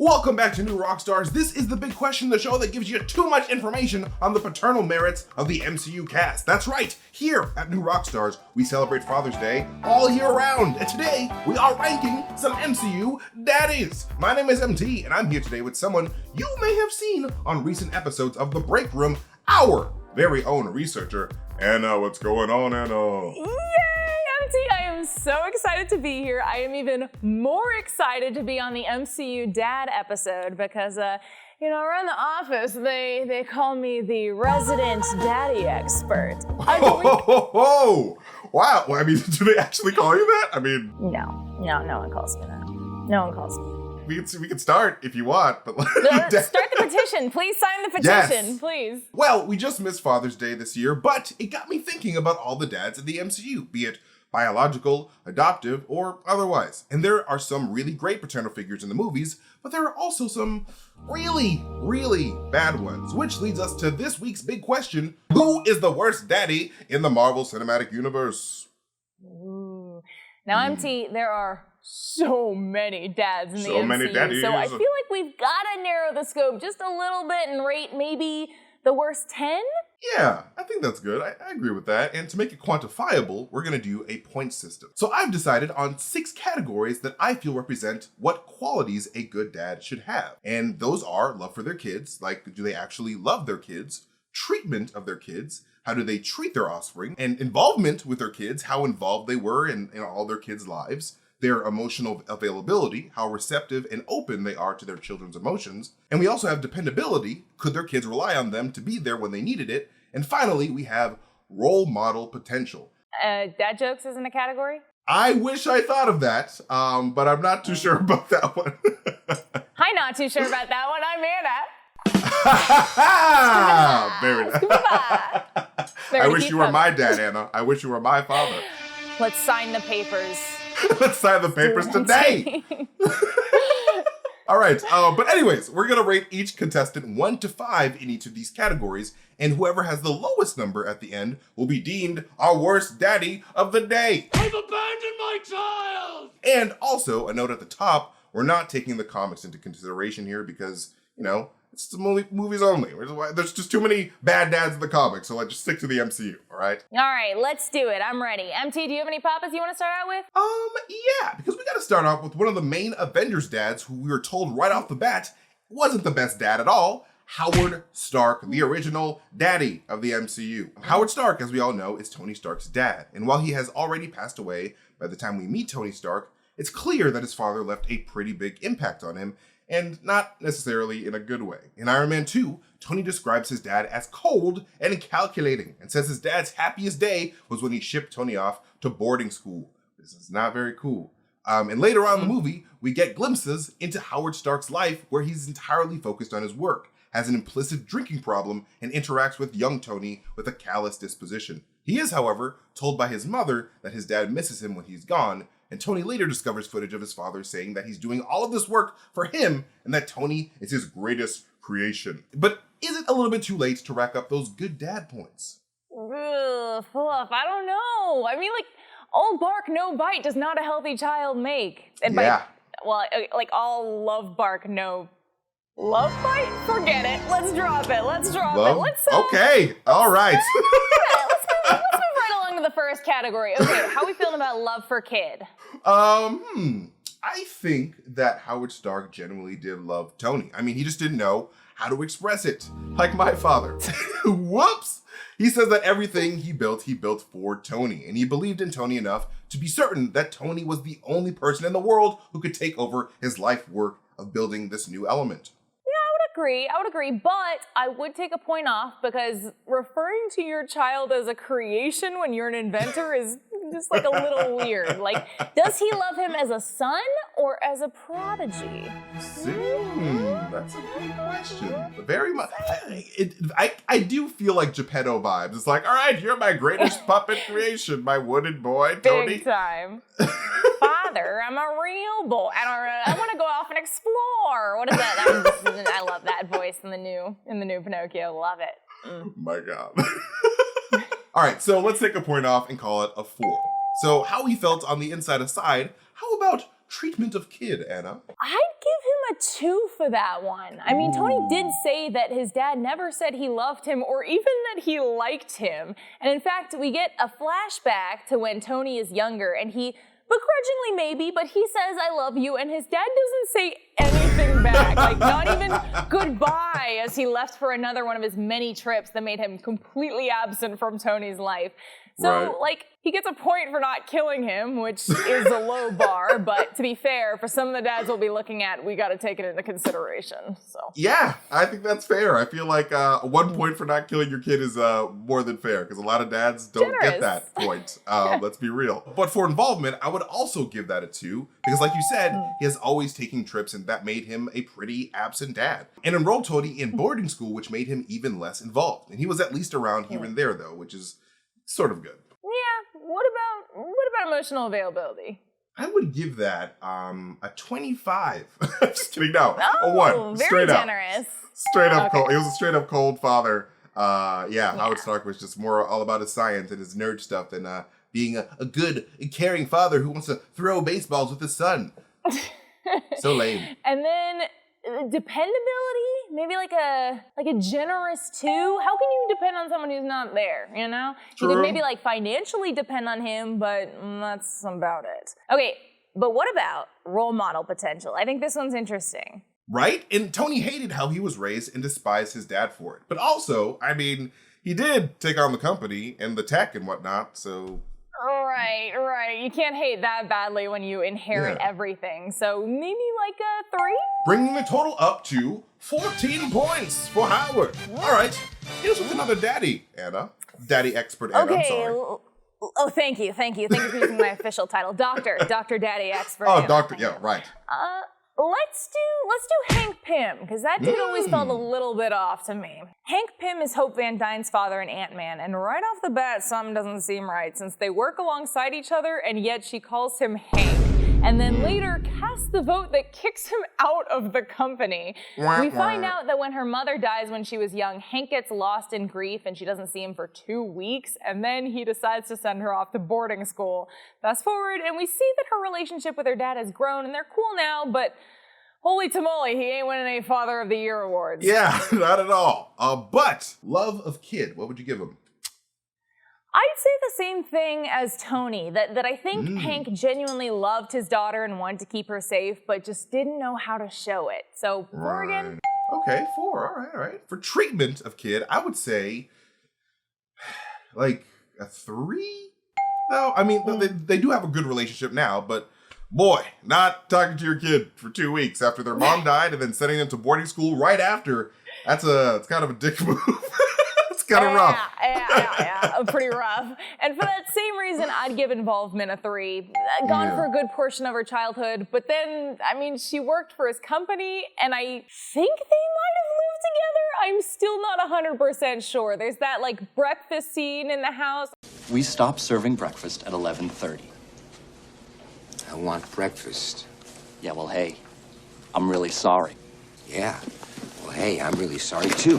Welcome back to New Rockstars. This is the big question, the show that gives you too much information on the paternal merits of the MCU cast. That's right, here at New Rockstars, we celebrate Father's Day all year round. And today, we are ranking some MCU daddies. My name is MT, and I'm here today with someone you may have seen on recent episodes of The Break Room, our very own researcher, Anna. What's going on, Anna? Yay, MT! I am so excited to be here. I am even more excited to be on the MCU Dad episode because, around the office, they call me the resident daddy expert. Wow. Well, I mean, do they actually call you that? I mean... No one calls me that. No one calls me. We can start if you want, but start the petition. Please sign the petition, yes. Please. Well, we just missed Father's Day this year, but it got me thinking about all the dads in the MCU, be it biological, adoptive, or otherwise. And there are some really great paternal figures in the movies, but there are also some really, really bad ones, which leads us to this week's big question: who is the worst daddy in the Marvel Cinematic Universe? Ooh. Now, MT, there are so many dads in the MCU. So many daddies. So I feel like we've got to narrow the scope just a little bit and rate maybe the worst 10? Yeah, I think that's good. I agree with that. And to make it quantifiable, we're going to do a point system. So I've decided on 6 categories that I feel represent what qualities a good dad should have. And those are love for their kids, like do they actually love their kids, treatment of their kids, how do they treat their offspring, and involvement with their kids, how involved they were in all their kids' lives, their emotional availability, how receptive and open they are to their children's emotions. And we also have dependability. Could their kids rely on them to be there when they needed it? And finally, we have role model potential. Dad jokes isn't a category? I wish I thought of that, but I'm not too sure about that one. I'm not too sure about that one. I'm Anna. Very nice. I wish you were my dad, Anna. I wish you were my father. Let's sign the papers. Let's sign the papers today. All right, but anyways, we're gonna rate each contestant 1 to 5 in each of these categories, and whoever has the lowest number at the end will be deemed our worst daddy of the day. I've abandoned my child! And also, a note at the top, we're not taking the comics into consideration here because, it's the movies only. There's just too many bad dads in the comics, so let's just stick to the MCU, all right? All right, let's do it. I'm ready. MT, do you have any papas you want to start out with? Yeah, because we got to start off with one of the main Avengers dads who we were told right off the bat wasn't the best dad at all, Howard Stark, the original daddy of the MCU. Howard Stark, as we all know, is Tony Stark's dad, and while he has already passed away by the time we meet Tony Stark, it's clear that his father left a pretty big impact on him, and not necessarily in a good way. In Iron Man 2, Tony describes his dad as cold and calculating, and says his dad's happiest day was when he shipped Tony off to boarding school. This is not very cool. And later on in the movie, we get glimpses into Howard Stark's life where he's entirely focused on his work, has an implicit drinking problem, and interacts with young Tony with a callous disposition. He is, however, told by his mother that his dad misses him when he's gone, and Tony later discovers footage of his father saying that he's doing all of this work for him and that Tony is his greatest creation. But is it a little bit too late to rack up those good dad points? Ugh, fluff, I don't know. I mean, all bark, no bite does not a healthy child make. And yeah. All love bark, no love bite? Forget it. Let's drop it. Let's drop love? It. Let's okay, all right. Let's move right along to the first category. Okay, how are we feeling about love for kid? I think that Howard Stark genuinely did love Tony. I mean, he just didn't know how to express it, like my father. Whoops! He says that everything he built for Tony, and he believed in Tony enough to be certain that Tony was the only person in the world who could take over his life work of building this new element. I would agree, but I would take a point off because referring to your child as a creation when you're an inventor is just a little weird. Does he love him as a son or as a prodigy? That's a good question. Very much. I do feel like Geppetto vibes. It's like, all right, you're my greatest puppet creation, my wooden boy, Tony. Big time. Father, I'm a real boy. I want to go off and explore. What is that? I love that voice in the new Pinocchio. Love it. My God. All right, so let's take a point off and call it a 4. So how he felt on the inside aside, how about treatment of kid, Anna? I'd give him a 2 for that one. I mean, Tony did say that his dad never said he loved him or even that he liked him. And in fact, we get a flashback to when Tony is younger and he, begrudgingly maybe, but he says, I love you, and his dad doesn't say anything back. Like, not even goodbye as he left for another one of his many trips that made him completely absent from Tony's life. So, like, he gets a point for not killing him, which is a low bar, but to be fair, for some of the dads we'll be looking at, we gotta take it into consideration, so. Yeah, I think that's fair. I feel like 1 point for not killing your kid is more than fair, because a lot of dads don't get that point. Let's be real. But for involvement, I would also give that a 2, because like you said, he has always taken trips, and that made him a pretty absent dad. And enrolled Tony in boarding school, which made him even less involved. And he was at least around here and there, though, which is sort of good. Yeah, what about emotional availability? I would give that a 25. Just kidding, no. Oh, a 1. Very Straight generous. Up. Straight up Okay. cold. He was a straight up cold father. Howard Stark was just more all about his science and his nerd stuff than being a good, caring father who wants to throw baseballs with his son. So lame. And then dependability, maybe like a generous 2. How can you depend on someone who's not there, you know? True. You could maybe like financially depend on him, but that's about it. Okay, but what about role model potential? I think this one's interesting. Right? And Tony hated how he was raised and despised his dad for it. But also, I mean, he did take on the company and the tech and whatnot, so... Right. You can't hate that badly when you inherit everything. So maybe like a 3? Bringing the total up to 14 points for Howard. All right, here's with another daddy, Anna. Daddy expert Anna, I'm sorry. Oh, thank you for using my official title. Dr. Daddy Expert. Oh, Anna. doctor, yeah, right. Let's do Hank Pym, because that dude always felt a little bit off to me. Hank Pym is Hope Van Dyne's father in Ant-Man, and right off the bat, something doesn't seem right, since they work alongside each other, and yet she calls him Hank, and then later casts the vote that kicks him out of the company. We find out that when her mother dies when she was young, Hank gets lost in grief, and she doesn't see him for 2 weeks, and then he decides to send her off to boarding school. Fast forward, and we see that her relationship with her dad has grown, and they're cool now, but holy tamale, he ain't winning any Father of the Year awards. Yeah, not at all. But love of kid, what would you give him? I'd say the same thing as Tony, that I think Hank genuinely loved his daughter and wanted to keep her safe, but just didn't know how to show it. So 4 again. Okay, 4, all right. For treatment of kid, I would say like a 3? No, I mean, they do have a good relationship now, but boy, not talking to your kid for 2 weeks after their mom died and then sending them to boarding school right after, it's kind of a dick move. It's kind of rough. Yeah, pretty rough. And for that same reason, I'd give involvement a 3. Gone for a good portion of her childhood, but then, I mean, she worked for his company, and I think they might have lived together. I'm still not 100% sure. There's that, like, breakfast scene in the house. We stopped serving breakfast at 11:30. I want breakfast. Yeah, well, hey, I'm really sorry. Yeah. Well, hey, I'm really sorry, too.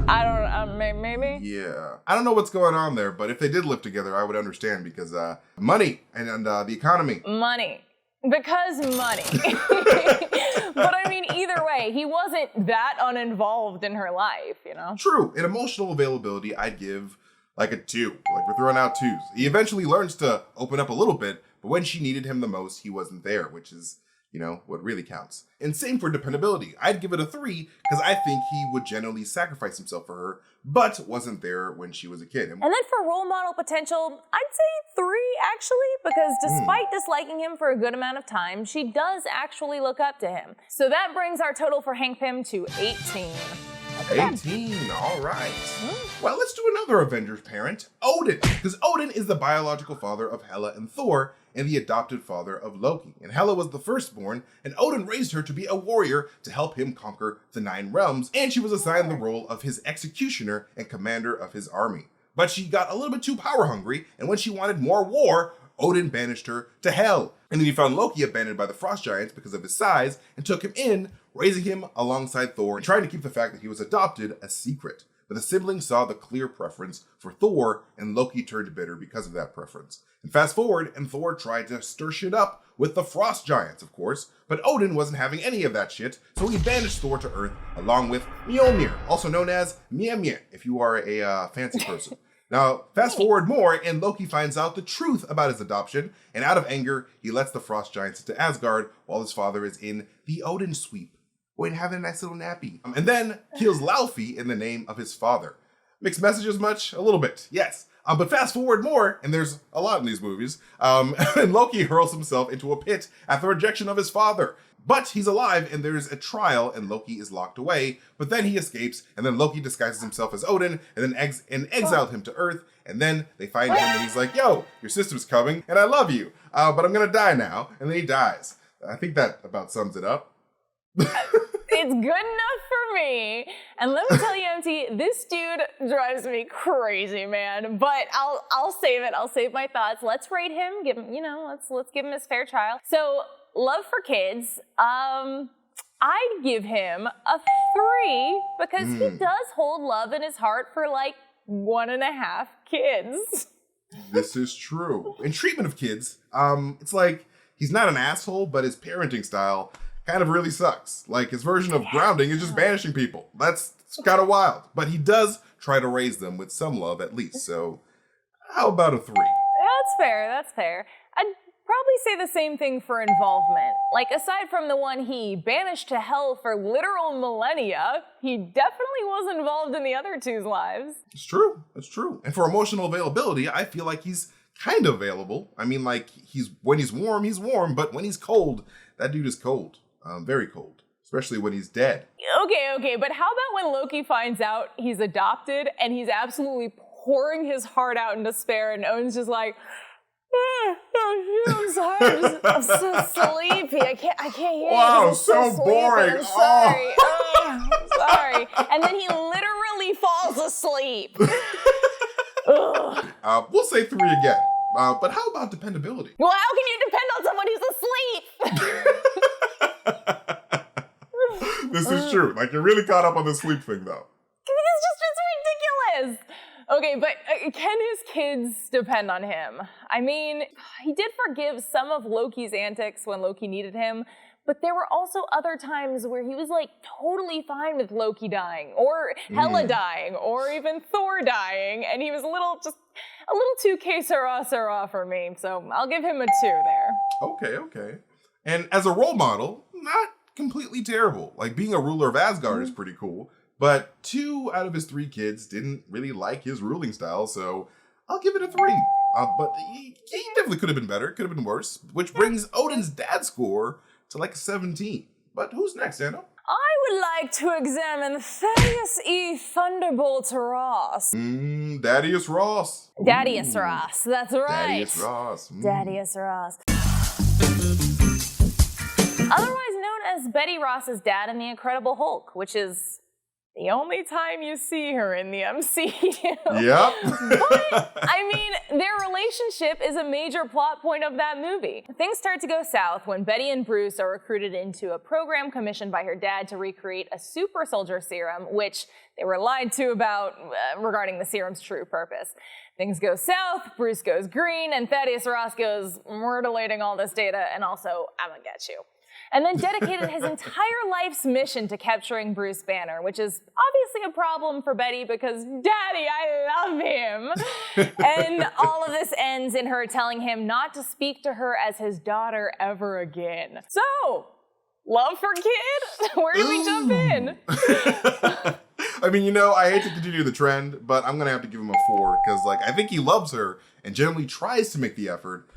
I don't know, maybe? Yeah. I don't know what's going on there, but if they did live together, I would understand because money and the economy. Money. Because money. But I mean, either way, he wasn't that uninvolved in her life, you know? True. In emotional availability, I'd give like a 2. Like, we're throwing out 2s. He eventually learns to open up a little bit, but when she needed him the most, he wasn't there, which is, you know, what really counts. And same for dependability. I'd give it a 3 because I think he would generally sacrifice himself for her, but wasn't there when she was a kid. And then for role model potential, I'd say 3 actually, because despite disliking him for a good amount of time, she does actually look up to him. So that brings our total for Hank Pym to 18. 18, all right. Well, let's do another Avengers parent, Odin, because Odin is the biological father of Hela and Thor and the adopted father of Loki. And Hela was the firstborn, and Odin raised her to be a warrior to help him conquer the 9 realms, and she was assigned the role of his executioner and commander of his army. But she got a little bit too power hungry, and when she wanted more war, Odin banished her to Hell. And then he found Loki abandoned by the Frost Giants because of his size and took him in, raising him alongside Thor and trying to keep the fact that he was adopted a secret. but the siblings saw the clear preference for Thor, and Loki turned bitter because of that preference. And fast forward, and Thor tried to stir shit up with the Frost Giants, of course, but Odin wasn't having any of that shit, so he banished Thor to Earth along with Mjolnir, also known as Mjolnir, if you are a fancy person. Now, fast forward more, and Loki finds out the truth about his adoption, and out of anger, he lets the Frost Giants into Asgard while his father is in the Odin sweep, going to have a nice little nappy. And then kills Laufey in the name of his father. Mixed messages much? A little bit, yes. But fast forward more, and there's a lot in these movies, and Loki hurls himself into a pit at the rejection of his father. But he's alive, and there's a trial, and Loki is locked away. But then he escapes, and then Loki disguises himself as Odin, and then exiled him to Earth. And then they find him, and he's like, "Yo, your sister's coming, and I love you, but I'm gonna die now." And then he dies. I think that about sums it up. It's good enough for me. And let me tell you, MT, this dude drives me crazy, man. But I'll save it. I'll save my thoughts. Let's rate him. Give him, let's give him his fair trial. So, love for kids. I'd give him a 3 because he does hold love in his heart for like 1.5 kids. This is true. In treatment of kids, it's like he's not an asshole, but his parenting style kind of really sucks. Like, his version of grounding is just banishing people. That's kind of wild. But he does try to raise them with some love, at least. So, how about a 3? That's fair, that's fair. I'd probably say the same thing for involvement. Like, aside from the one he banished to hell for literal millennia, he definitely was involved in the other two's lives. It's true. It's true. And for emotional availability, I feel like he's kind of available. I mean, like, when he's warm, but when he's cold, that dude is cold. Very cold, especially when he's dead. Okay, but how about when Loki finds out he's adopted and he's absolutely pouring his heart out in despair, and Odin's just like, I'm sorry, I'm so sleepy. I can't hear you. Wow, I'm so boring. I'm sorry. I'm sorry. And then he literally falls asleep. We'll say 3 again. But how about dependability? Well, how can you depend on someone who's asleep? This is true. Like, you're really caught up on the sleep thing, though. It's ridiculous. Okay, but can his kids depend on him? I mean, he did forgive some of Loki's antics when Loki needed him, but there were also other times where he was like totally fine with Loki dying, or Hela dying, or even Thor dying, and he was a little too que sera for me, so I'll give him a 2 there. Okay. And as a role model, not completely terrible. Like, being a ruler of Asgard is pretty cool, but 2 out of his 3 kids didn't really like his ruling style, so I'll give it a 3. But he definitely could have been better, could have been worse, which brings Odin's dad score to like a 17. But who's next, Anna? I would like to examine Thaddeus E. Thunderbolt Ross. Thaddeus Ross. Thaddeus Ross, that's right. Thaddeus Ross. Thaddeus Ross. Otherwise known as Betty Ross's dad in The Incredible Hulk, which is the only time you see her in the MCU. Yep. But, I mean, their relationship is a major plot point of that movie. Things start to go south when Betty and Bruce are recruited into a program commissioned by her dad to recreate a super soldier serum, which they were lied to about regarding the serum's true purpose. Things go south, Bruce goes green, and Thaddeus Ross goes, "We're deleting all this data, and also, I'm gonna get you." And then dedicated his entire life's mission to capturing Bruce Banner, which is obviously a problem for Betty because, "Daddy, I love him." And all of this ends in her telling him not to speak to her as his daughter ever again. So, love for kid? Where do we jump in? I mean, I hate to continue the trend, but I'm going to have to give him a 4 because, like, I think he loves her and generally tries to make the effort.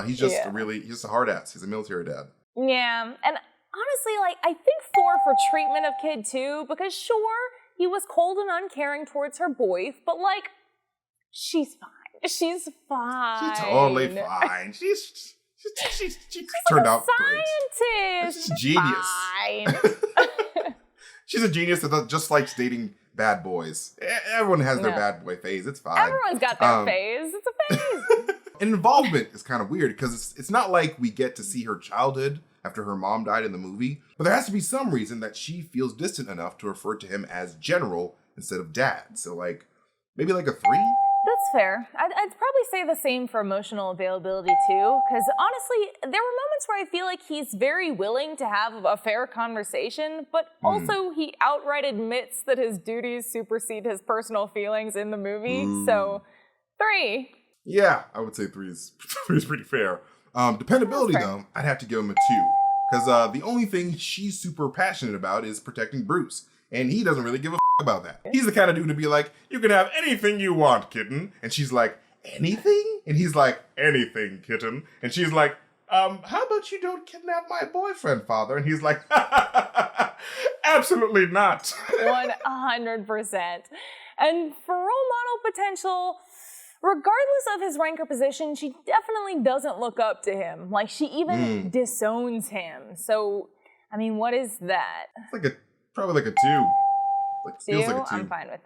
He's just he's just a hard ass. He's a military dad. Yeah, and honestly, like, I think 4 for treatment of kid too, because sure, he was cold and uncaring towards her boys, but like, she's fine. She's fine. She's totally fine. She turned out great. She's She's a genius. Fine. She's a genius that just likes dating bad boys. Everyone has their bad boy phase. It's fine. Everyone's got their phase. It's a phase. Involvement is kind of weird because it's not like we get to see her childhood after her mom died in the movie, but there has to be some reason that she feels distant enough to refer to him as General instead of dad. So like, maybe like a 3? That's fair. I'd probably say the same for emotional availability too, because honestly, there were moments where I feel like he's very willing to have a fair conversation, but also he outright admits that his duties supersede his personal feelings in the movie. So 3. Yeah, I would say 3 is pretty fair. Dependability though, I'd have to give him a 2, because the only thing she's super passionate about is protecting Bruce, and he doesn't really give a about that. He's the kind of dude to be like, you can have anything you want, kitten. And she's like, anything? And he's like, anything, kitten. And she's like, how about you don't kidnap my boyfriend, father? And he's like, absolutely not. 100%. And for role model potential, regardless of his rank or position, she definitely doesn't look up to him. Like, she even disowns him. So, I mean, what is that? It's probably like a 2. Feels like a 2. I'm fine with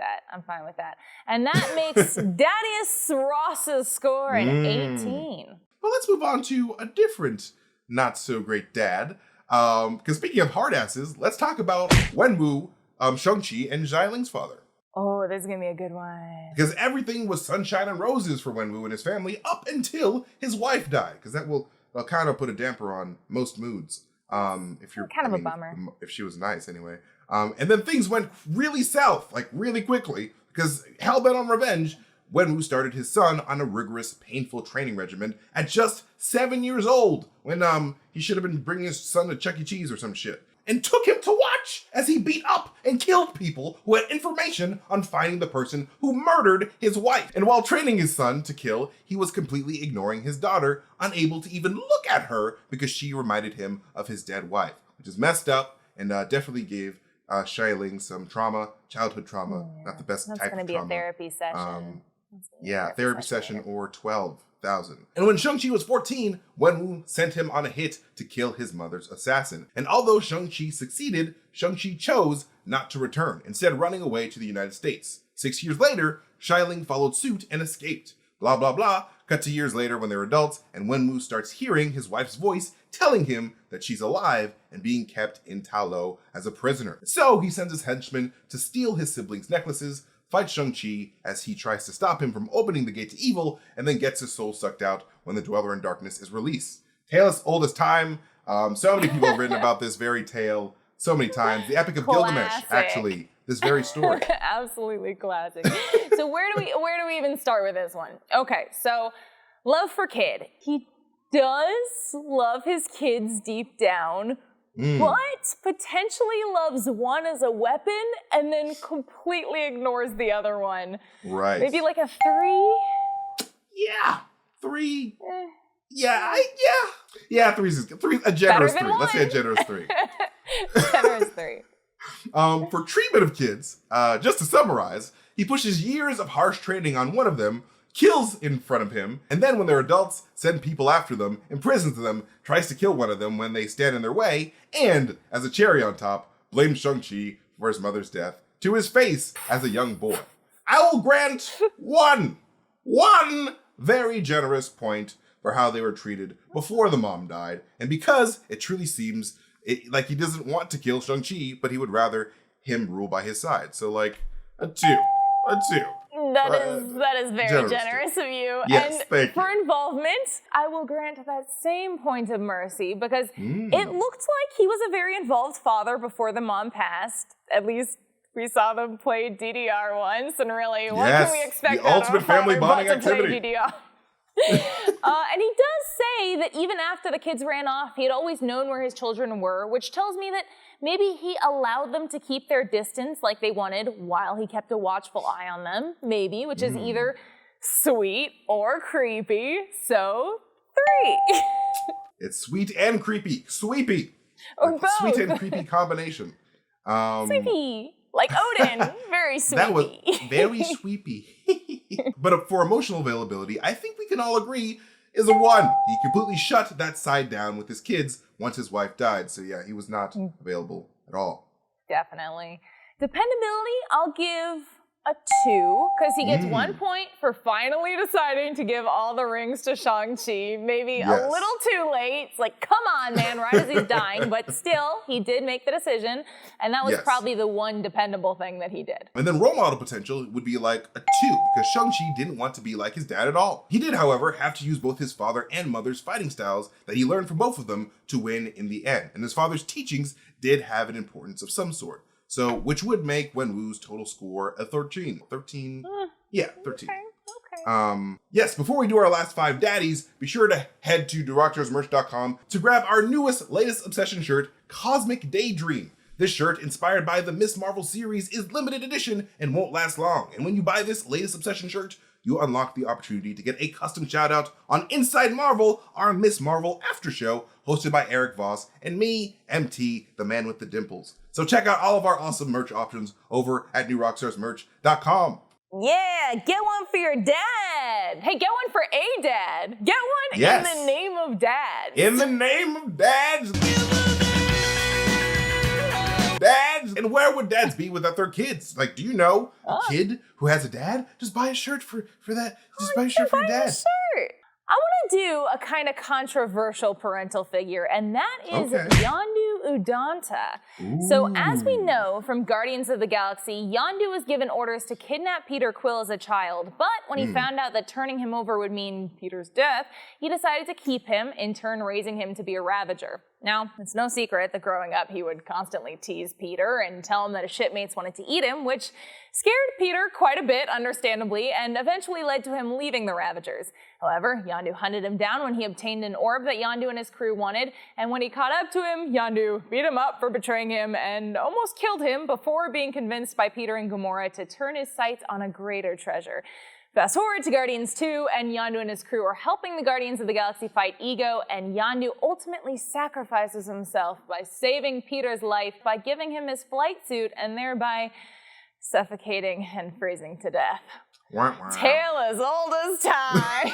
that. And that makes Daddius Ross's score an 18. Well, let's move on to a different not so great dad. Because speaking of hard asses, let's talk about Wenwu, Shang-Chi, and Xiailing's father. Oh, this is gonna be a good one. Because everything was sunshine and roses for Wenwu and his family up until his wife died. Because that will kind of put a damper on most moods. If you're kind of a bummer. If she was nice anyway. And then things went really south, like really quickly, because hell-bent on revenge, Wenwu started his son on a rigorous, painful training regimen at just 7 years old, when he should have been bringing his son to Chuck E. Cheese or some shit, and took him to watch as he beat up and killed people who had information on finding the person who murdered his wife. And while training his son to kill, he was completely ignoring his daughter, unable to even look at her because she reminded him of his dead wife, which is messed up and definitely gave Xialing some childhood trauma, not the best type of trauma. That's going to be a therapy session. Therapy session or 12,000. And when Shang-Chi was 14, Wenwu sent him on a hit to kill his mother's assassin. And although Shang-Chi succeeded, Shang-Chi chose not to return, instead running away to the United States. 6 years later, Xialing followed suit and escaped. Blah, blah, blah. Cut to years later when they're adults, and Wenwu starts hearing his wife's voice telling him that she's alive and being kept in Ta Lo as a prisoner. So he sends his henchmen to steal his siblings' necklaces, fight Shang-Chi as he tries to stop him from opening the gate to evil, and then gets his soul sucked out when the Dweller in Darkness is released. Tale as old as time. So many people have written about this very tale so many times. The Epic of Gilgamesh, actually. This very story. Absolutely classic. So where do we even start with this one? Okay, so love for kid. He does love his kids deep down, but potentially loves one as a weapon and then completely ignores the other one. Right. Maybe like a 3? Yeah. 3. Yeah, 3 is good. 3, a generous 3. Let's say a generous 3. Generous 3. For treatment of kids, just to summarize, he pushes years of harsh training on one of them, kills in front of him, and then when they're adults, send people after them, imprisons them, tries to kill one of them when they stand in their way, and, as a cherry on top, blames Shang-Chi for his mother's death to his face as a young boy. I will grant one very generous point for how they were treated before the mom died, and because it truly seems like he doesn't want to kill Shang-Chi, but he would rather him rule by his side. So like a 2. That is very generous of you. Yes, and thank for you. involvement, I will grant that same point of mercy because it looked like he was a very involved father before the mom passed. At least we saw them play DDR once, and really, what can we expect? The ultimate family bonding activity. DDR? And he does say that even after the kids ran off, he had always known where his children were, which tells me that maybe he allowed them to keep their distance like they wanted while he kept a watchful eye on them, maybe, which is either sweet or creepy. So, 3. It's sweet and creepy. Sweepy. Or both. Sweet and creepy combination. Sweepy. Like Odin. Very sweepy. That was very sweepy. But for emotional availability, I think we can all agree is a 1. He completely shut that side down with his kids once his wife died. So yeah, he was not available at all. Definitely. Dependability, I'll give a 2, because he gets 1 point for finally deciding to give all the rings to Shang-Chi. Maybe a little too late. It's like, come on, man, right as he's dying. But still, he did make the decision. And that was probably the one dependable thing that he did. And then role model potential would be like a 2, because Shang-Chi didn't want to be like his dad at all. He did, however, have to use both his father and mother's fighting styles that he learned from both of them to win in the end. And his father's teachings did have an importance of some sort. So, which would make Wenwu's total score a 13. 13? Yeah, 13. Okay. Yes, before we do our last 5 daddies, be sure to head to Rockstarsmerch.com to grab our latest obsession shirt, Cosmic Daydream. This shirt, inspired by the Miss Marvel series, is limited edition and won't last long. And when you buy this latest obsession shirt, you unlock the opportunity to get a custom shout out on Inside Marvel, our Miss Marvel after show, hosted by Eric Voss and me, MT, the man with the dimples. So check out all of our awesome merch options over at newrockstarsmerch.com. Yeah, get one for your dad. Hey, get one for a dad. Get one in the name of dads. In the name of dads. Dads. And where would dads be without their kids? Like, do you know a kid who has a dad? Just buy a shirt for that. Just buy a shirt for your dad. I want to do a kind of controversial parental figure, and that is Yondu Udonta. So as we know from Guardians of the Galaxy, Yondu was given orders to kidnap Peter Quill as a child, but when he found out that turning him over would mean Peter's death, he decided to keep him, in turn raising him to be a Ravager. Now, it's no secret that growing up he would constantly tease Peter and tell him that his shipmates wanted to eat him, which scared Peter quite a bit, understandably, and eventually led to him leaving the Ravagers. However, Yondu hunted him down when he obtained an orb that Yondu and his crew wanted, and when he caught up to him, Yondu beat him up for betraying him and almost killed him before being convinced by Peter and Gamora to turn his sights on a greater treasure. Fast forward to Guardians 2, and Yondu and his crew are helping the Guardians of the Galaxy fight Ego, and Yondu ultimately sacrifices himself by saving Peter's life by giving him his flight suit and thereby suffocating and freezing to death. Tale as old as time.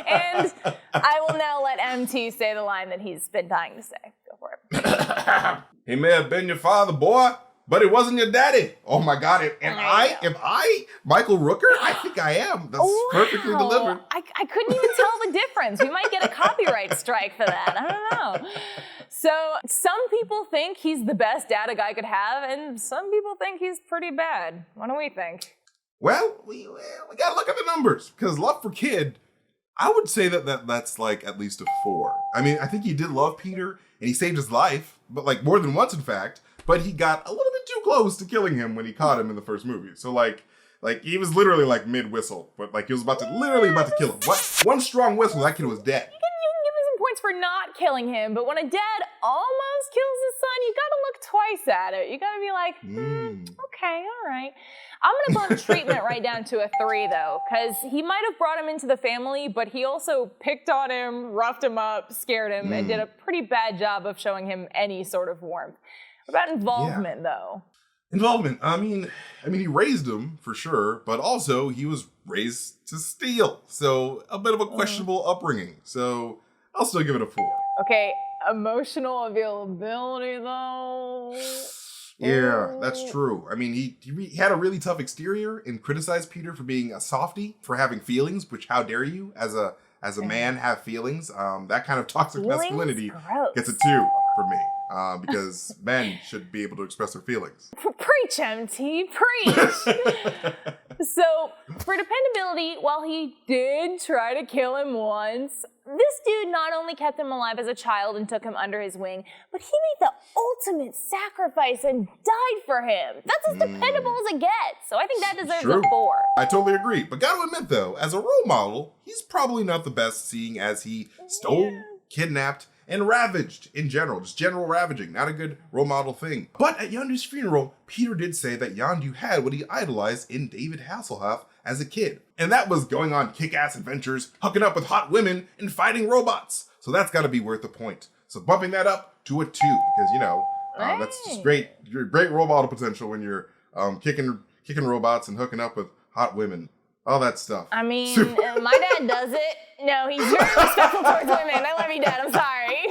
And I will now let MT say the line that he's been dying to say. Go for it. He may have been your father, boy, but it wasn't your daddy. Oh my God, am I Michael Rooker? I think I am. That's perfectly delivered. I couldn't even tell the difference. We might get a copyright strike for that. I don't know. So some people think he's the best dad a guy could have, and some people think he's pretty bad. What do we think? Well, we gotta look at the numbers, because love for kid, I would say that's like at least a 4. I mean, I think he did love Peter, and he saved his life, but like more than once, in fact. But he got a little bit too close to killing him when he caught him in the first movie. So like he was literally like mid-whistle, but like he was literally about to kill him. One strong whistle, that kid was dead. You can give him some points for not killing him, but when a dad almost kills his son, you gotta look twice at it. You gotta be like, okay, all right. I'm gonna bump treatment right down to a 3 though, because he might have brought him into the family, but he also picked on him, roughed him up, scared him, and did a pretty bad job of showing him any sort of warmth. What about involvement, though? Involvement. I mean, he raised him for sure, but also he was raised to steal. So a bit of a questionable upbringing. So I'll still give it a 4. Okay, emotional availability, though. Yeah, that's true. I mean, he had a really tough exterior and criticized Peter for being a softie, for having feelings. Which, how dare you, as a man, have feelings? That kind of toxic masculinity gets a 2 for me. Because men should be able to express their feelings. Preach, MT, preach! So, for dependability, while he did try to kill him once, this dude not only kept him alive as a child and took him under his wing, but he made the ultimate sacrifice and died for him. That's as dependable as it gets. So I think that deserves a 4. I totally agree. But gotta admit though, as a role model, he's probably not the best, seeing as he stole, kidnapped, and ravaged in general. Just general ravaging. Not a good role model thing. But at Yondu's funeral, Peter did say that Yondu had what he idolized in David Hasselhoff as a kid. And that was going on kick-ass adventures, hooking up with hot women, and fighting robots. So that's gotta be worth a point. So bumping that up to a 2, because that's just great role model potential when you're kicking robots and hooking up with hot women. All that stuff. I mean, my dad does it. No, he's very respectful towards women. I love you, Dad. I'm sorry.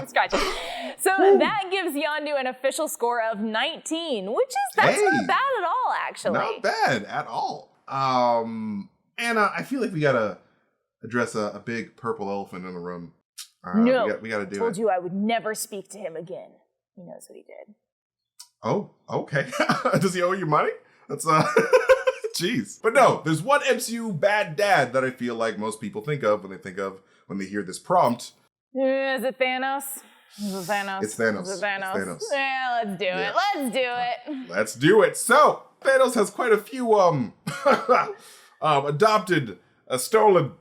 Scratch it. So that gives Yondu an official score of 19, which is, that's not bad at all, actually. Not bad at all. Anna, I feel like we gotta address a big purple elephant in the room. No, we gotta do it. Told you I would never speak to him again. He knows what he did. Oh, okay. Does he owe you money? That's jeez. But no, there's one MCU bad dad that I feel like most people think of when they hear this prompt. Is it Thanos? Is it Thanos? It's Thanos. Is it Thanos? It's Thanos. Yeah, let's do it. Let's do it. Let's do it. So Thanos has quite a few adopted, stolen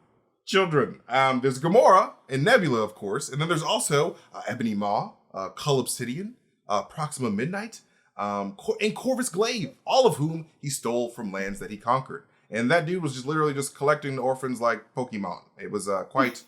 children. There's Gamora and Nebula, of course, and then there's also Ebony Maw, Cull Obsidian, Proxima Midnight, and Corvus Glaive, all of whom he stole from lands that he conquered. And that dude was just literally just collecting orphans like Pokemon. It was quite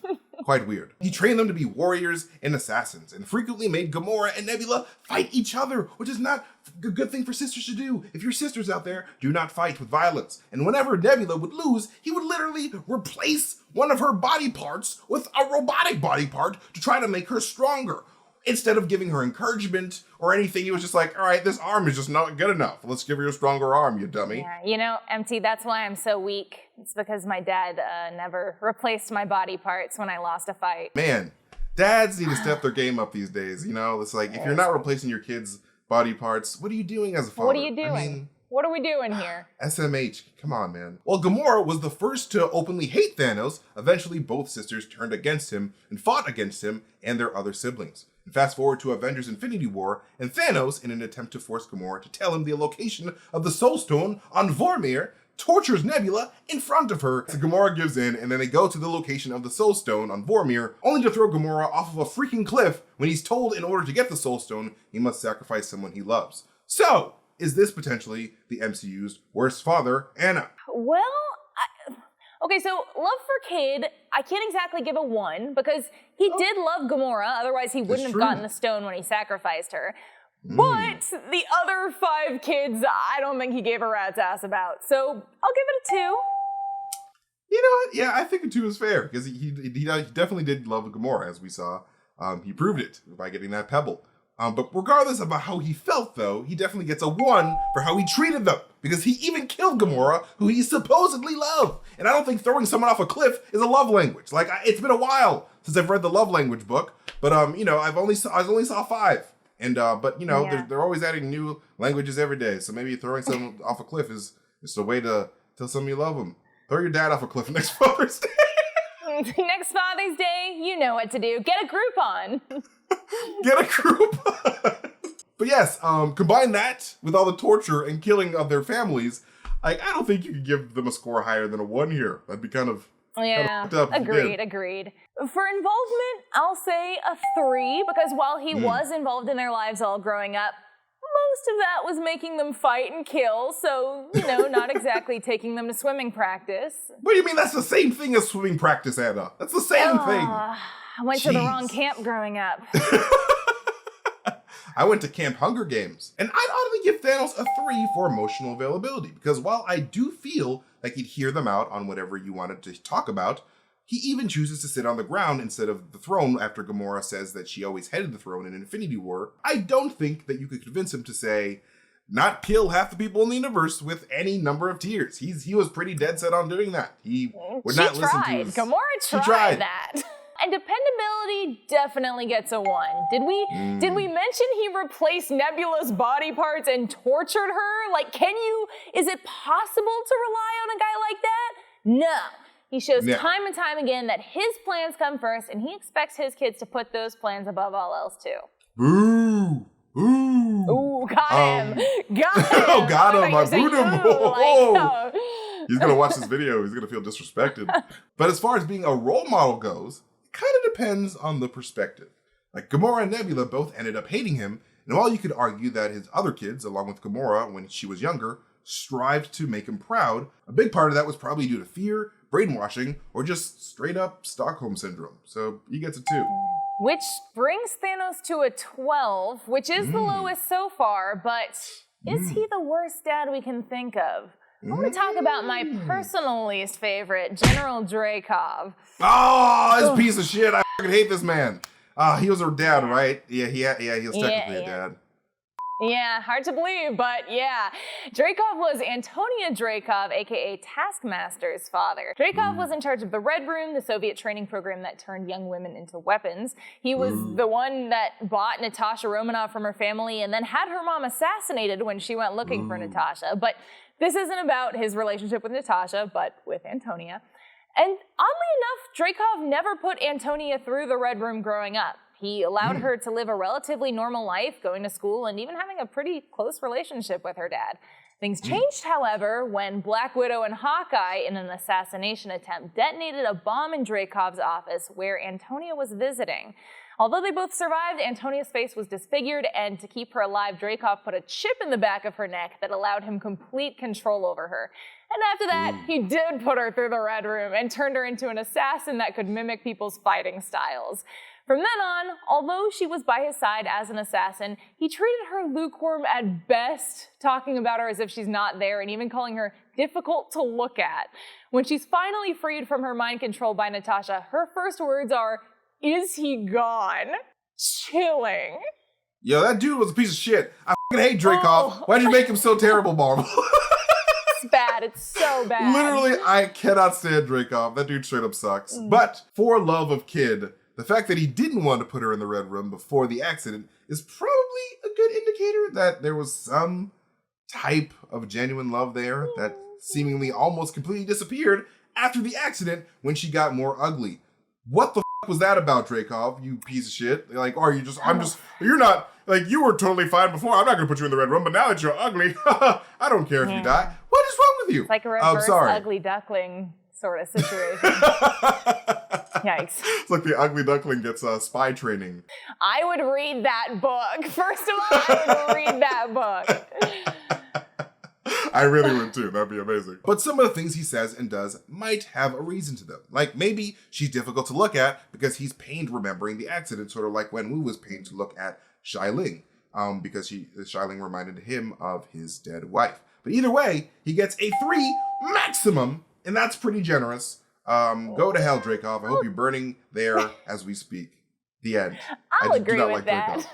weird. He trained them to be warriors and assassins, and frequently made Gamora and Nebula fight each other, which is not a good thing for sisters to do. If your sisters out there, do not fight with violence. And whenever Nebula would lose, he would literally replace one of her body parts with a robotic body part to try to make her stronger. Instead of giving her encouragement or anything, he was just like, all right, this arm is just not good enough. Let's give her a stronger arm, you dummy. Yeah, you know, MT, that's why I'm so weak. It's because my dad never replaced my body parts when I lost a fight. Man, dads need to step their game up these days, you know? It's like, if you're not replacing your kids' body parts, what are you doing as a father? What are you doing? I mean, what are we doing here? SMH, come on, man. Well, Gamora was the first to openly hate Thanos. Eventually, both sisters turned against him and fought against him and their other siblings. And fast forward to Avengers Infinity War, and Thanos, in an attempt to force Gamora to tell him the location of the Soul Stone on Vormir, tortures Nebula in front of her. So Gamora gives in, and then they go to the location of the Soul Stone on Vormir, only to throw Gamora off of a freaking cliff when he's told in order to get the Soul Stone, he must sacrifice someone he loves. So, is this potentially the MCU's worst father, Anna? Well, okay, so love for kid, I can't exactly give a 1 because he did love Gamora, otherwise he wouldn't have gotten the stone when he sacrificed her. But the other 5 kids, I don't think he gave a rat's ass about. So I'll give it a 2. You know what? Yeah, I think a 2 is fair because he definitely did love Gamora, as we saw. He proved it by getting that pebble. But regardless of how he felt, though, he definitely gets a 1 for how he treated them. Because he even killed Gamora, who he supposedly loved. And I don't think throwing someone off a cliff is a love language. Like, it's been a while since I've read the love language book. But, you know, I only saw 5. And, but, you know, they're always adding new languages every day. So maybe throwing someone off a cliff is just a way to tell someone you love them. Throw your dad off a cliff next Father's Day. Next Father's Day, you know what to do. Get a Groupon. Get a group. But yes, combine that with all the torture and killing of their families. Like, I don't think you could give them a score higher than a 1 here. That'd be kind of Agreed. For involvement, I'll say a 3 because while he was involved in their lives all growing up, most of that was making them fight and kill. So, you know, not exactly taking them to swimming practice. What do you mean that's the same thing as swimming practice, Anna? That's the same thing. I went to the wrong camp growing up. I went to Camp Hunger Games, and I'd honestly give Thanos a 3 for emotional availability, because while I do feel like he'd hear them out on whatever you wanted to talk about, he even chooses to sit on the ground instead of the throne after Gamora says that she always headed the throne in Infinity War. I don't think that you could convince him to say, not kill half the people in the universe with any number of tears. He was pretty dead set on doing that. He would not listen to his... Gamora tried that. And dependability definitely gets a 1. Did we mention he replaced Nebula's body parts and tortured her? Like, is it possible to rely on a guy like that? No. He shows time and time again that his plans come first, and he expects his kids to put those plans above all else too. Boo! Ooh! Ooh, got him! Got him! Oh, got him! I booed him! Like, He's gonna watch this video. He's gonna feel disrespected. But as far as being a role model goes, it kind of depends on the perspective. Like, Gamora and Nebula both ended up hating him, and while you could argue that his other kids, along with Gamora when she was younger, strived to make him proud, a big part of that was probably due to fear, brainwashing, or just straight up Stockholm Syndrome. So he gets a 2. Which brings Thanos to a 12, which is the lowest so far, but is he the worst dad we can think of? I want to talk about my personal least favorite, General Dreykov. Oh, this piece of shit. I fucking hate this man. He was her dad, right? Yeah, he was technically a dad. Yeah, hard to believe, but yeah. Dreykov was Antonia Dreykov, aka Taskmaster's father. Dreykov was in charge of the Red Room, the Soviet training program that turned young women into weapons. He was the one that bought Natasha Romanoff from her family and then had her mom assassinated when she went looking for Natasha. But this isn't about his relationship with Natasha, but with Antonia. And oddly enough, Dreykov never put Antonia through the Red Room growing up. He allowed her to live a relatively normal life, going to school, and even having a pretty close relationship with her dad. Things changed, however, when Black Widow and Hawkeye, in an assassination attempt, detonated a bomb in Dreykov's office where Antonia was visiting. Although they both survived, Antonia's face was disfigured, and to keep her alive, Dreykov put a chip in the back of her neck that allowed him complete control over her. And after that, he did put her through the Red Room and turned her into an assassin that could mimic people's fighting styles. From then on, although she was by his side as an assassin, he treated her lukewarm at best, talking about her as if she's not there and even calling her difficult to look at. When she's finally freed from her mind control by Natasha, her first words are, "Is he gone?" Chilling. Yo, that dude was a piece of shit. I fucking hate Dreykov. Why'd you make him so terrible, Marvel? It's bad. It's so bad. Literally, I cannot stand Dreykov. That dude straight up sucks. But for love of kid, the fact that he didn't want to put her in the Red Room before the accident is probably a good indicator that there was some type of genuine love there that seemingly almost completely disappeared after the accident when she got more ugly. What the f was that about, Dreykov, you piece of shit? Like, are you just, you're not, like, you were totally fine before. I'm not going to put you in the Red Room, but now that you're ugly, I don't care if you die. What is wrong with you? It's like a reverse ugly duckling sort of situation. Yikes. It's like the ugly duckling gets spy training. I would read that book. First of all, I would read that book. I really would too. That'd be amazing. But some of the things he says and does might have a reason to them. Like maybe she's difficult to look at because he's pained remembering the accident, sort of like Wenwu was pained to look at Xialing, because Xialing reminded him of his dead wife. But either way, he gets a 3 maximum, and that's pretty generous. Go to hell, Dreykov. I hope you're burning there as we speak. The end. I'll agree with that.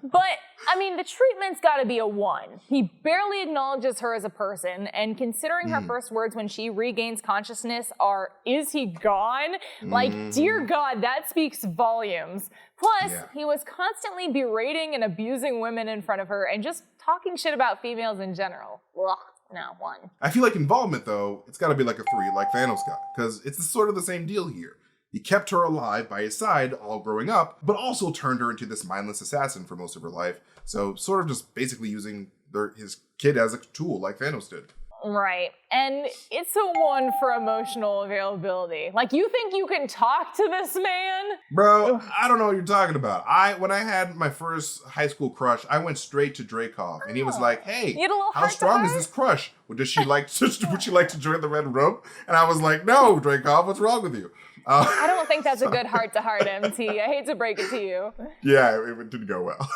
But, I mean, the treatment's got to be a 1. He barely acknowledges her as a person, and considering her first words when she regains consciousness are, "Is he gone?" Like, dear God, that speaks volumes. Plus, he was constantly berating and abusing women in front of her and just talking shit about females in general. Ugh. No, 1. I feel like involvement, though, it's got to be like a 3, like Thanos got, because it's sort of the same deal here. He kept her alive by his side all growing up, but also turned her into this mindless assassin for most of her life. So sort of just basically using his kid as a tool like Thanos did. Right. And it's a 1 for emotional availability. Like, you think you can talk to this man? Bro, I don't know what you're talking about. When I had my first high school crush, I went straight to Dreykov, and he was like, "Hey, how strong is this crush? Well, would she like to join the Red Room?" And I was like, "No, Dreykov, what's wrong with you?" I don't think that's a good heart-to-heart, MT. I hate to break it to you. Yeah, it didn't go well.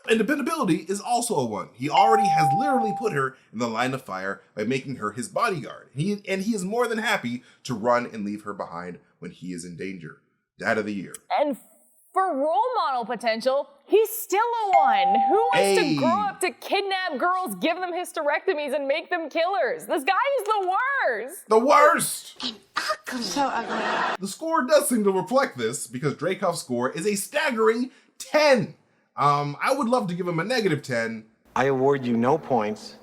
And dependability is also a 1. He already has literally put her in the line of fire by making her his bodyguard. He is more than happy to run and leave her behind when he is in danger. Dad of the year. And for role model potential, he's still a 1. Who wants to grow up to kidnap girls, give them hysterectomies, and make them killers? This guy is the worst. The worst. And ugly. So ugly. The score does seem to reflect this because Dreykov's score is a staggering 10. I would love to give him a negative 10. I award you no points,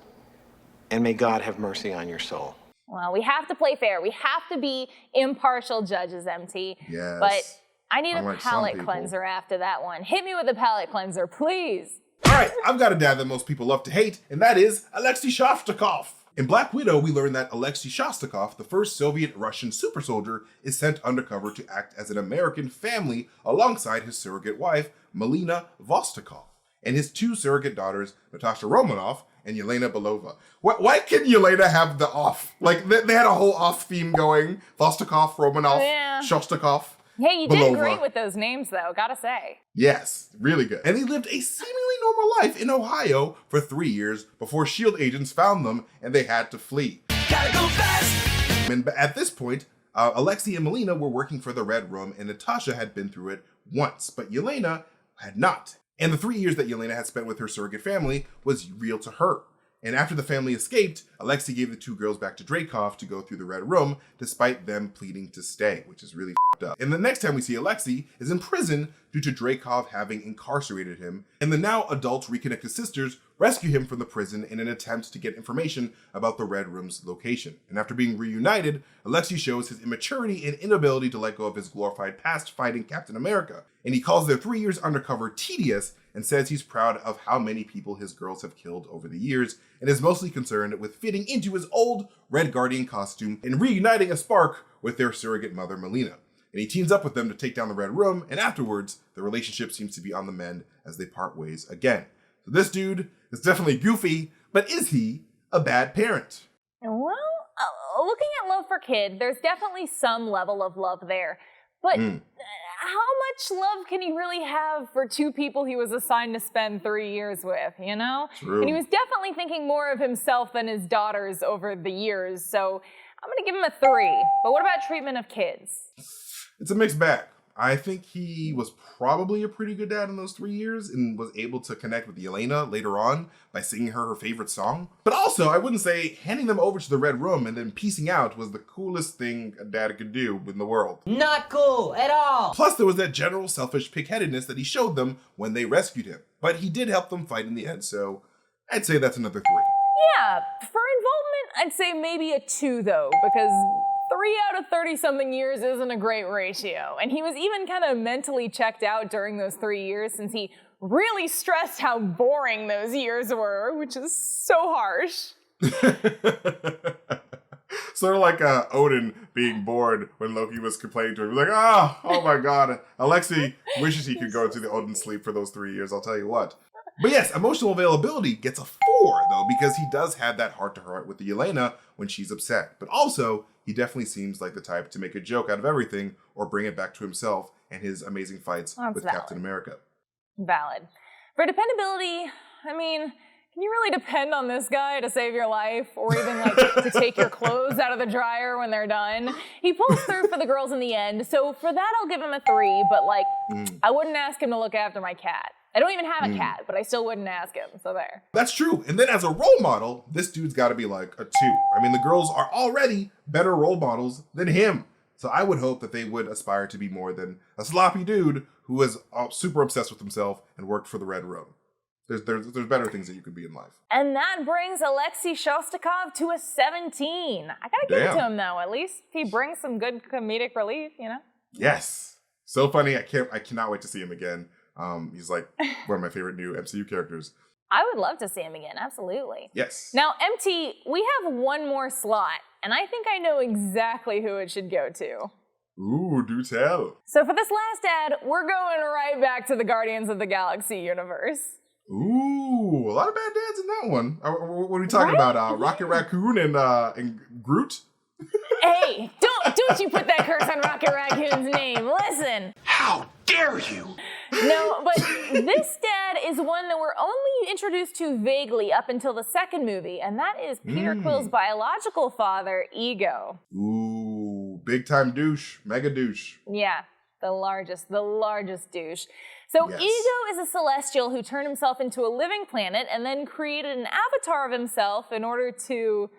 and may God have mercy on your soul. Well, we have to play fair. We have to be impartial judges, MT. Yes. But I need a Unlike palate cleanser after that one. Hit me with a palate cleanser, please. All right, I've got a dad that most people love to hate, and that is Alexei Shostakov. In Black Widow, we learn that Alexei Shostakov, the first Soviet-Russian super soldier, is sent undercover to act as an American family alongside his surrogate wife, Melina Vostokov, and his 2 surrogate daughters, Natasha Romanoff and Yelena Belova. Why can Yelena have the off? Like, they had a whole off theme going. Vostokov, Romanoff, Shostakov. Hey, you did great with those names, though, gotta say. Yes, really good. And they lived a seemingly normal life in Ohio for 3 years before S.H.I.E.L.D. agents found them and they had to flee. Gotta go fast! And at this point, Alexei and Melina were working for the Red Room, and Natasha had been through it once, but Yelena had not. And the 3 years that Yelena had spent with her surrogate family was real to her. And after the family escaped, Alexei gave the two girls back to Dreykov to go through the Red Room, despite them pleading to stay, which is really f***ed up. And the next time we see Alexei is in prison due to Dreykov having incarcerated him, and the now adult reconnected sisters rescue him from the prison in an attempt to get information about the Red Room's location. And after being reunited, Alexei shows his immaturity and inability to let go of his glorified past fighting Captain America. And he calls their 3 years undercover tedious and says he's proud of how many people his girls have killed over the years and is mostly concerned with fitting into his old Red Guardian costume and reuniting a spark with their surrogate mother, Melina. And he teams up with them to take down the Red Room, and afterwards, the relationship seems to be on the mend as they part ways again. So this dude is definitely goofy, but is he a bad parent? Well, looking at love for kid, there's definitely some level of love there. But how much love can he really have for two people he was assigned to spend 3 years with, you know? True. And he was definitely thinking more of himself than his daughters over the years, so I'm gonna give him a 3. But what about treatment of kids? It's a mixed bag. I think he was probably a pretty good dad in those 3 years and was able to connect with Yelena later on by singing her favorite song. But also, I wouldn't say handing them over to the Red Room and then piecing out was the coolest thing a dad could do in the world. Not cool at all. Plus, there was that general selfish pigheadedness that he showed them when they rescued him. But he did help them fight in the end, so I'd say that's another 3. Yeah, for involvement, I'd say maybe a 2 though, because 3 out of 30-something years isn't a great ratio. And he was even kind of mentally checked out during those 3 years since he really stressed how boring those years were, which is so harsh. Sort of like Odin being bored when Loki was complaining to him. He was like, oh my god. Alexei wishes he could go into the Odin sleep for those 3 years, I'll tell you what. But yes, emotional availability gets a 4, though, because he does have that heart-to-heart with the Yelena when she's upset. But also, he definitely seems like the type to make a joke out of everything or bring it back to himself and his amazing fights with Captain America. Valid. For dependability, I mean, can you really depend on this guy to save your life or even like to take your clothes out of the dryer when they're done? He pulls through for the girls in the end, so for that I'll give him a 3, but like, I wouldn't ask him to look after my cat. I don't even have a cat, but I still wouldn't ask him, so there. That's true. And then as a role model, this dude's got to be like a 2. I mean, the girls are already better role models than him. So I would hope that they would aspire to be more than a sloppy dude who was super obsessed with himself and worked for the Red Room. There's better things that you could be in life. And that brings Alexei Shostakov to a 17. I gotta give it to him though. At least he brings some good comedic relief, you know? Yes. So funny. I cannot wait to see him again. He's like one of my favorite new MCU characters. I would love to see him again, absolutely. Yes. Now, MT, we have one more slot, and I think I know exactly who it should go to. Ooh, do tell. So for this last ad, we're going right back to the Guardians of the Galaxy universe. Ooh, a lot of bad dads in that one. What are we talking about? Rocket Raccoon and Groot? Hey, don't you put that curse on Rocket Raccoon's name. Listen. How dare you? No, but this dad is one that we're only introduced to vaguely up until the second movie, and that is Peter Quill's biological father, Ego. Ooh, big time douche, mega douche. Yeah, the largest douche. So Yes. Ego is a celestial who turned himself into a living planet and then created an avatar of himself in order to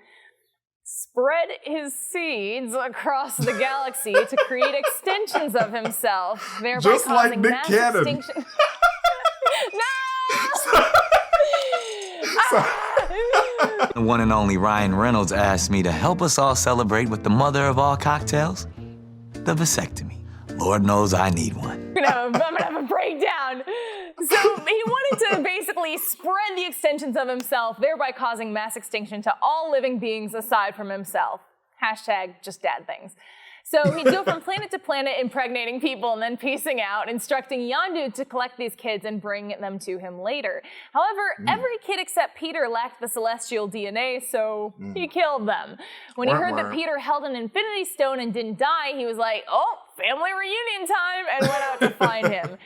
spread his seeds across the galaxy to create extensions of himself, thereby Just like causing Nick mass Cannon. extinction. No! The one and only Ryan Reynolds asked me to help us all celebrate with the mother of all cocktails, the vasectomy. Lord knows I need one. I'm gonna have a breakdown. So he wanted to basically spread the extensions of himself, thereby causing mass extinction to all living beings aside from himself. Hashtag just dad things. So he'd go from planet to planet impregnating people and then peacing out, instructing Yondu to collect these kids and bring them to him later. However, every kid except Peter lacked the celestial DNA, so he killed them. When he heard that Peter held an Infinity Stone and didn't die, he was like, oh, family reunion time, and went out to find him.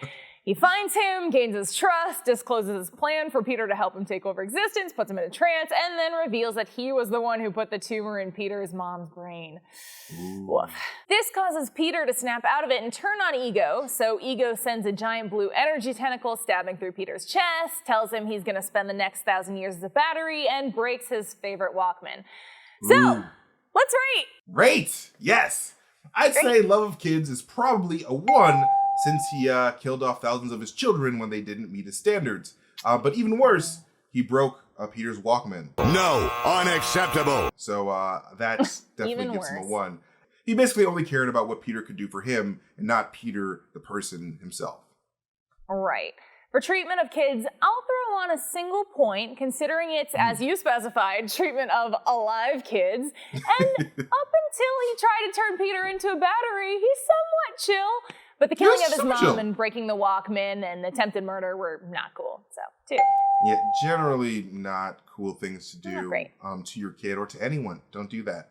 He finds him, gains his trust, discloses his plan for Peter to help him take over existence, puts him in a trance, and then reveals that he was the one who put the tumor in Peter's mom's brain. Woof. This causes Peter to snap out of it and turn on Ego, so Ego sends a giant blue energy tentacle stabbing through Peter's chest, tells him he's gonna spend the next 1,000 years as a battery, and breaks his favorite Walkman. So, let's rate! Rate! Yes! I'd say love of kids is probably a 1, since he killed off thousands of his children when they didn't meet his standards. But even worse, he broke Peter's Walkman. No, unacceptable. So that definitely gives him a 1. He basically only cared about what Peter could do for him and not Peter, the person himself. Right. For treatment of kids, I'll throw on a single point, considering it's, as you specified, treatment of alive kids. And up until he tried to turn Peter into a battery, he's somewhat chill. But the killing of his mom and breaking the Walkman and attempted murder were not cool. So, 2. Yeah, generally not cool things to do to your kid or to anyone. Don't do that.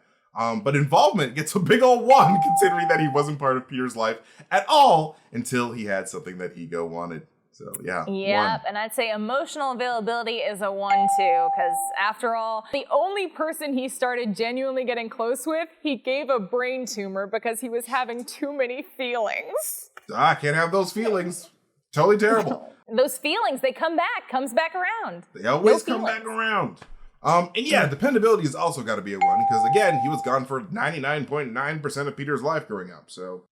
But involvement gets a big old 1, considering that he wasn't part of Peter's life at all until he had something that Ego wanted. So, yeah. Yep, and I'd say emotional availability is a 1 too, because after all, the only person he started genuinely getting close with, he gave a brain tumor because he was having too many feelings. I can't have those feelings. Totally terrible. Those feelings, they comes back around. They always come back around. And yeah, dependability has also got to be a 1, because again, he was gone for 99.9% of Peter's life growing up, so.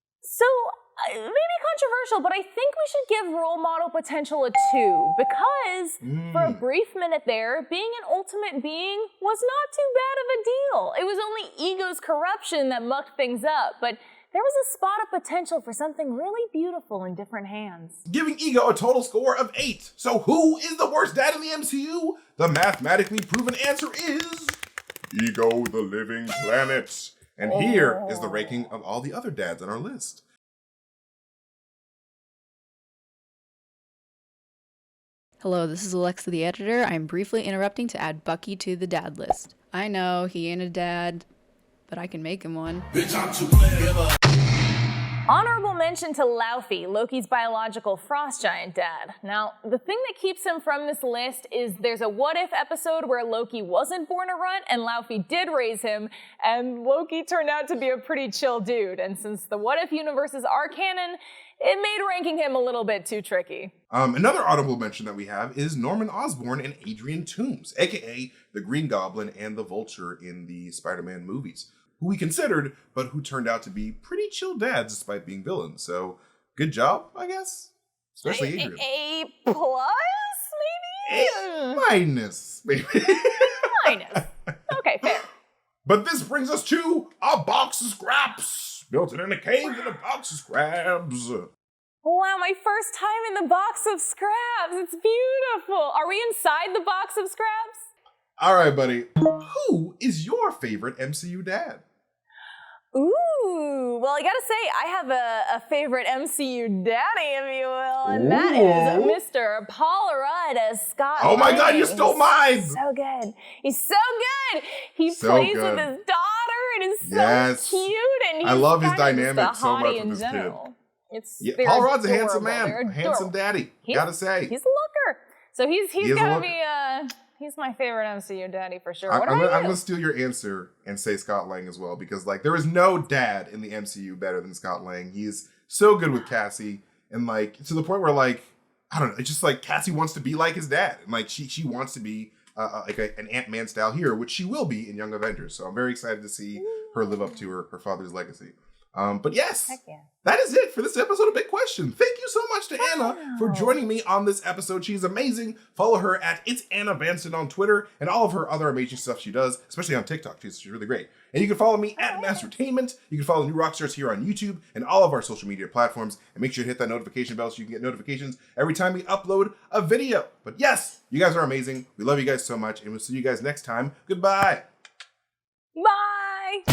Maybe controversial, but I think we should give role model potential a 2, because for a brief minute there, being an ultimate being was not too bad of a deal. It was only Ego's corruption that mucked things up, but there was a spot of potential for something really beautiful in different hands. Giving Ego a total score of 8. So who is the worst dad in the MCU? The mathematically proven answer is Ego the Living Planet. And here is the ranking of all the other dads on our list. Hello, this is Alexa the editor. I'm briefly interrupting to add Bucky to the dad list. I know, he ain't a dad, but I can make him one. Honorable mention to Laufey, Loki's biological frost giant dad. Now, the thing that keeps him from this list is there's a what if episode where Loki wasn't born a runt and Laufey did raise him, and Loki turned out to be a pretty chill dude. And since the what if universes are canon, it made ranking him a little bit too tricky. Another honorable mention that we have is Norman Osborn and Adrian Toomes, aka the Green Goblin and the Vulture in the Spider-Man movies, who we considered, but who turned out to be pretty chill dads despite being villains. So, good job, I guess. Especially Adrian. A plus, maybe? A minus, maybe. Minus. Okay, fair. But this brings us to a box of scraps. Built it in a cave in a box of scraps. Wow, my first time in the box of scraps. It's beautiful. Are we inside the box of scraps? All right, buddy. Who is your favorite MCU dad? Ooh, well, I gotta say, I have a favorite MCU daddy, if you will, and that is Mr. Paul Rudd as Scott Oh my Lang. God, you stole mine! So good. He's so good. He plays with his daughter and is so cute. And he's I love his kind of just dynamic a so much hottie with in this general. kid. Paul Rudd's a handsome adorable. man, a handsome daddy, gotta say. He's a looker. So he's He is a gotta looker. be, he's my favorite MCU daddy for sure. I'm What about you? gonna steal your answer and say Scott Lang as well, because like there is no dad in the MCU better than Scott Lang. He is so good with Cassie, and like to the point where like I don't know, it's just like Cassie wants to be like his dad, and like she wants to be like an Ant-Man style hero, which she will be in Young Avengers. So I'm very excited to see her live up to her father's legacy. But yes, that is it for this episode of Big Question. Thank you so much to Anna for joining me on this episode. She's amazing. Follow her at It's Anna Vanston on Twitter and all of her other amazing stuff she does, especially on TikTok. She's really great. And you can follow me at MasterTainment. You can follow New Rockstars here on YouTube and all of our social media platforms. And make sure to hit that notification bell so you can get notifications every time we upload a video. But yes, you guys are amazing. We love you guys so much. And we'll see you guys next time. Goodbye. Bye.